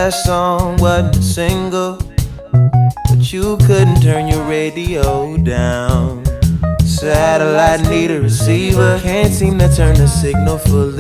that song wasn't a single, but you couldn't turn your radio down. Satellite need a receiver, can't seem to turn the signal fully.